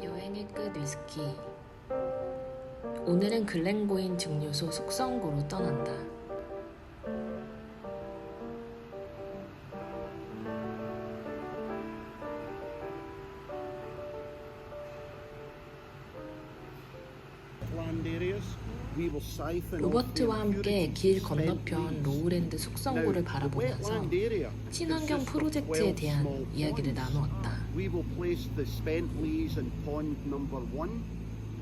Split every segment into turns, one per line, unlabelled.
여행의 끝 위스키. 오늘은 글렌고인증류소 숙성고로 떠난다. 로버트와 함께 길 건너편 로우랜드 숙성고를 바라보면서 친환경 프로젝트에 대한 이야기를 나누었다.
We will place the spent lees in pond number 1,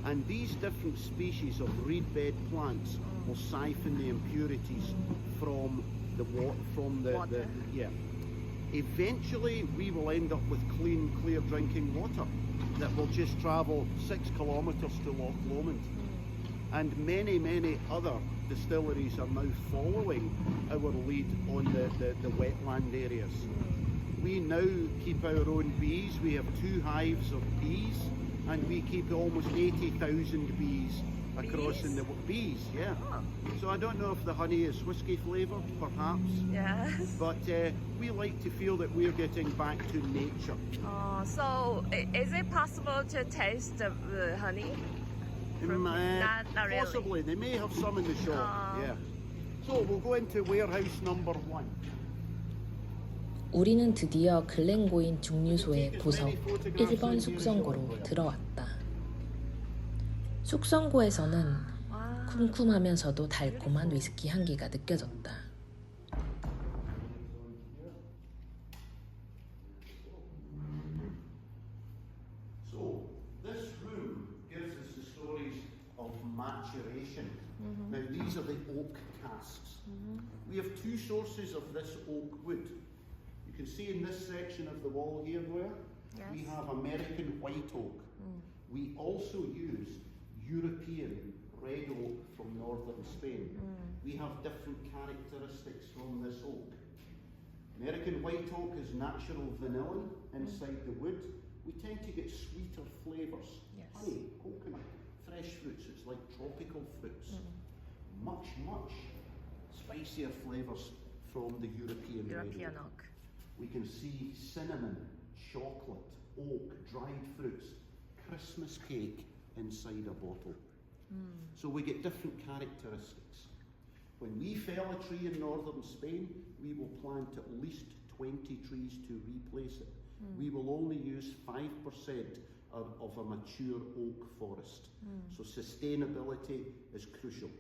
and these different species of reed bed plants will siphon the impurities from the water. Eventually, we will end up with clean, clear drinking water that will just travel 6 kilometres to Loch Lomond. And many, many other distilleries are now following our lead on the wetland areas. We now keep our own bees. We have 2 hives of bees, and we keep almost 80,000 bees across in the bees. Yeah.
Oh.
So I don't know if the honey is whiskey flavoured, perhaps.
Yes.
But we like to feel that we're getting back to nature.
So is it possible to taste the honey? Not really.
Possibly. They may have some in the shop. Yeah. So we'll go into warehouse number 1.
우리는 드디어 글렌고인 증류소의 부석 1번 숙성고로 들어왔다. 숙성고에서는 쿰쿰하면서도 달콤한 위스키 향기가 느껴졌다.
So this room gives us the stories of maturation. Now these are the oak casks. We have 2 sources of this oak wood. You can see in this section of the wall here, Blair, we have American white oak. We also use European red oak from northern Spain. We have different characteristics from this oak. American white oak is natural vanilla inside the wood. We tend to get sweeter flavours. Honey, coconut, fresh fruits, it's like tropical fruits. Much, much spicier flavours from the European red oak. We can see cinnamon, chocolate, oak, dried fruits, Christmas cake inside a bottle. So we get different characteristics. When we fell a tree in northern Spain, we will plant at least 20 trees to replace it. We will only use 5% of a mature oak forest. So sustainability is crucial.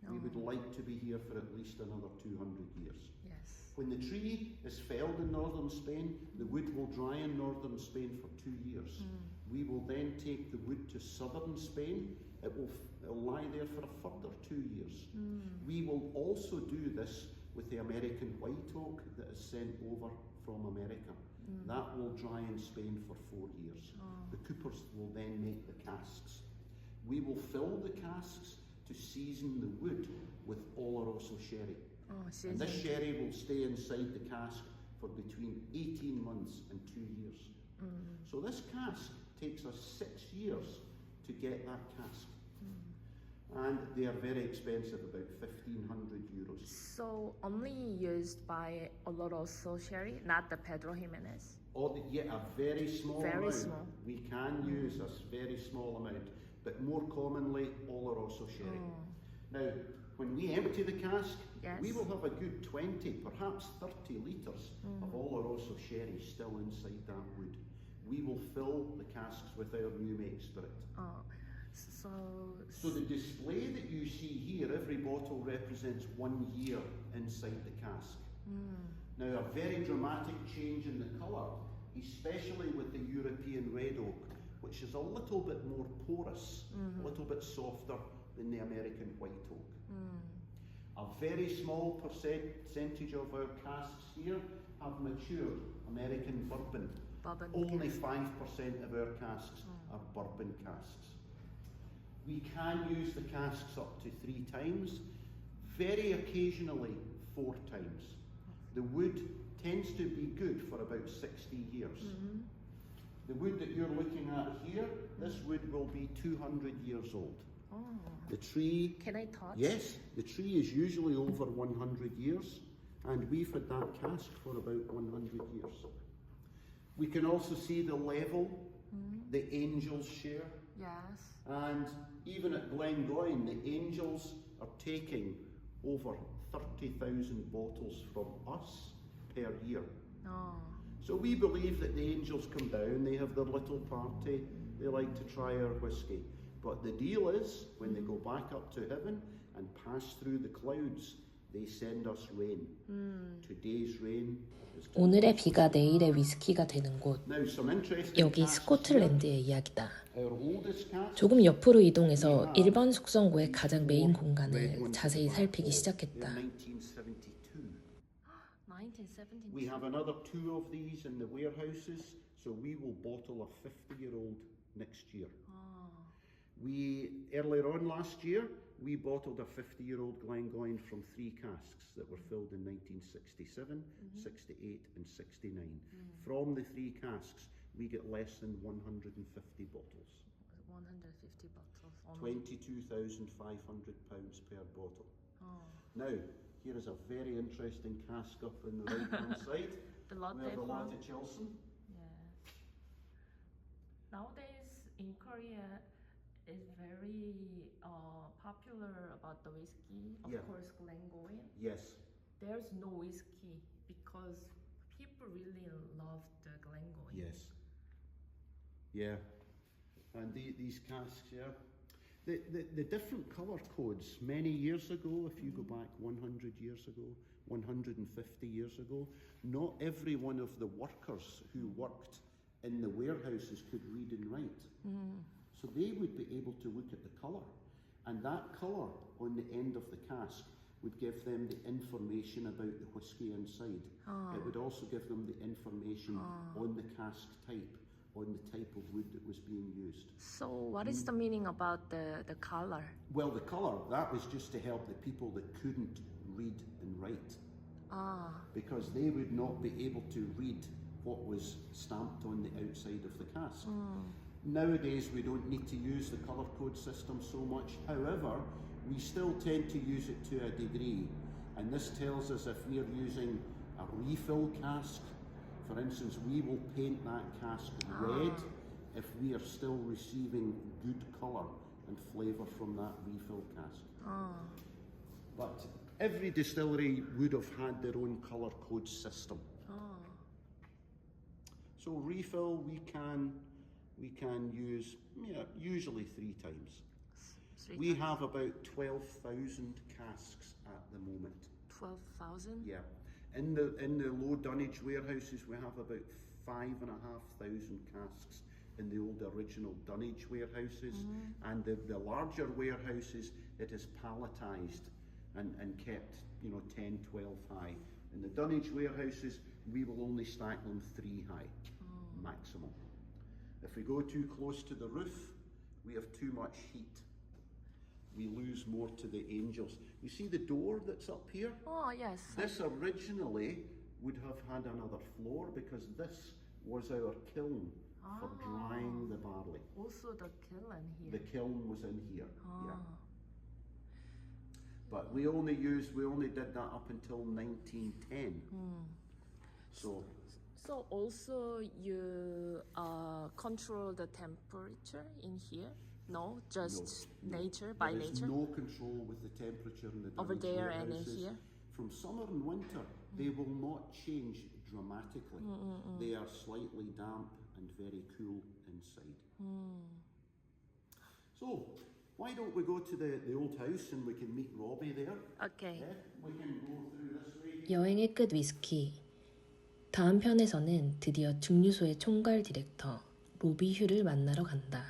We would like to be here for at least another 200 years. When the tree is felled in northern Spain, the wood will dry in northern Spain for 2 years. We will then take the wood to southern Spain. It will lie there for a further 2 years. We will also do this with the American white oak that is sent over from America. That will dry in Spain for 4 years. The coopers will then make the casks. We will fill the casks to season the wood with Oloroso sherry. And this sherry will stay inside the cask for between 18 months and 2 years. So this cask takes us 6 years to get that cask. And they are very expensive, about €1,500.
So only used by Oloroso sherry, not the Pedro Jimenez?
A very small
very
amount.
Small.
We can use a very small amount, but more commonly Oloroso sherry. Now, when we empty the cask, we will have a good 20, perhaps 30 litres of Oloroso sherry still inside that wood. We will fill the casks with our new make spirit. So the display that you see here, every bottle represents 1 year inside the cask. Now, a very dramatic change in the colour, especially with the European red oak, which is a little bit more porous, a little bit softer than the American white oak. A very small percentage of our casks here have matured American bourbon. Only 5% of our casks are bourbon casks. We can use the casks up to 3 times, very occasionally 4 times. The wood tends to be good for about 60 years. The wood that you're looking at here, this wood will be 200 years old. The tree...
Can I touch?
Yes, the tree is usually over 100 years. And we've had that cask for about 100 years. We can also see the level, the Angels share.
Yes.
And even at Glengoyne, the Angels are taking over 30,000 bottles from us per year.
Oh.
So we believe that the Angels come down, they have their little party, they like to try our whiskey. But the deal is, when they go back up to heaven and pass through the clouds, they send us rain. Today's rain is
오늘의 비가 내일의 위스키가 되는 곳.
Now, some interesting
여기
casks
스코틀랜드의 이야기다.
here. Our oldest cask
조금 옆으로 이동해서 일본 숙성고의 가장 메인 공간을 자세히 살피기 시작했다.
in 1972.
1970.
We have another 2 of these in the warehouses, so we will bottle a 50-year-old next year. We, earlier on last year, we bottled a 50-year-old Glengoyne from 3 casks that were filled in 1967, 68 and 69. From the 3 casks, we get less than 150 bottles.
150 bottles.
£22,500 per bottle. Now, here is a very interesting cask up on the right-hand side.
The latte
We have the
from-
latte Chilson.
Yeah. Nowadays in Korea, it's very popular about the whiskey. Of
Yeah.
course, Glengoyne.
Yes.
There's no whiskey because people really love the Glengoyne.
Yes. Yeah. And these casks, yeah. The different colour codes, many years ago, if you go back 100 years ago, 150 years ago, not every one of the workers who worked in the warehouses could read and write. So they would be able to look at the colour. And that colour on the end of the cask would give them the information about the whiskey inside. It would also give them the information on the cask type, on the type of wood that was being used.
So what is the meaning about the color?
Well, the colour, that was just to help the people that couldn't read and write. Because they would not be able to read what was stamped on the outside of the cask. Nowadays, we don't need to use the colour code system so much. However, we still tend to use it to a degree. And this tells us if we're using a refill cask, for instance, we will paint that cask red if we are still receiving good colour and flavour from that refill cask. But every distillery would have had their own colour code system. So refill we can use usually 3 times. We have about 12,000 casks at the moment.
12,000?
Yeah. In the low dunnage warehouses, we have about 5,500 casks in the old original dunnage warehouses. And the larger warehouses, it is palletized and kept, 10, 12 high. In the dunnage warehouses, we will only stack them 3 high, maximum. If we go too close to the roof, we have too much heat. We lose more to the Angels. You see the door that's up here?
Oh, yes.
This originally would have had another floor because this was our kiln for drying the barley.
Also the kiln here.
The kiln was in here, yeah. But we only did that up until 1910.
So also you control the temperature in here? No, just nature, by
There is
nature?
no control with the temperature in the
Over
dunnage
there and in
warehouses.
here?
From summer and winter, they will not change dramatically. They are slightly damp and very cool inside. So, why don't we go to the old house and we can meet Robbie there?
Okay.
Yeah, we can go through this way.
여행의 끝 위스키. 다음 편에서는 드디어 증류소의 총괄 디렉터 로비 휴를 만나러 간다.